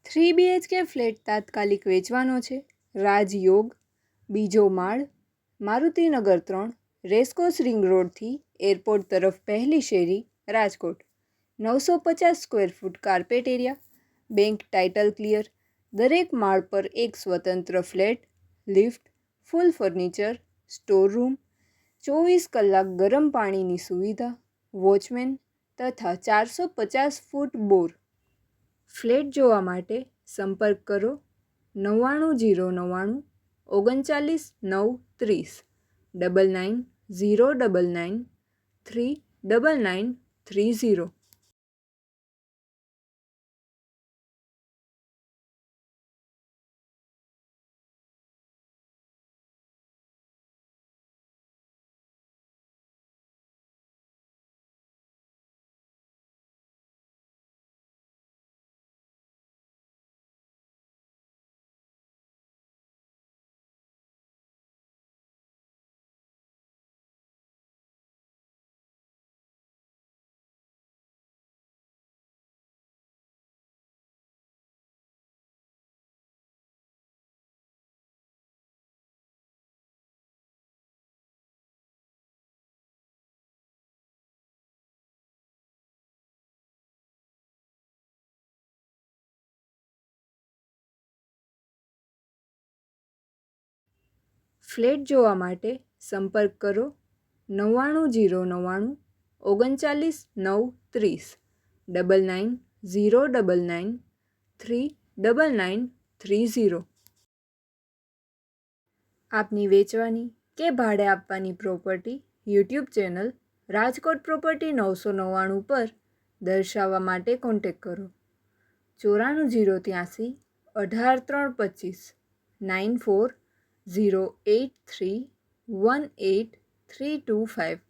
3 BHK flat તાત્કાલિક વેચવાનો છે. રાજયોગ, બીજો માળ, મારુતિનગર 3, રેસકોર્સ રિંગ રોડથી એરપોર્ટ તરફ પહેલી શેરી, Rajkot. 950 square foot carpet area, bank title clear, દરેક માળ પર એક સ્વતંત્ર ફ્લેટ, લિફ્ટ, ફૂલ ફર્નિચર, સ્ટોર રૂમ, 24 કલાક ગરમ પાણીની સુવિધા, વોચમેન તથા 450 ફૂટ બોર. ફ્લેટ જોવા માટે સંપર્ક કરો 99099 39 930 99 099 39930. ફ્લેટ જોવા માટે સંપર્ક કરો 99099 39 930 99 399 આપની વેચવાની કે ભાડે આપવાની property YouTube channel Rajkot property 999 પર દર્શાવવા માટે કોન્ટેક્ટ કરો 94 083 18 325 94 083 18 325.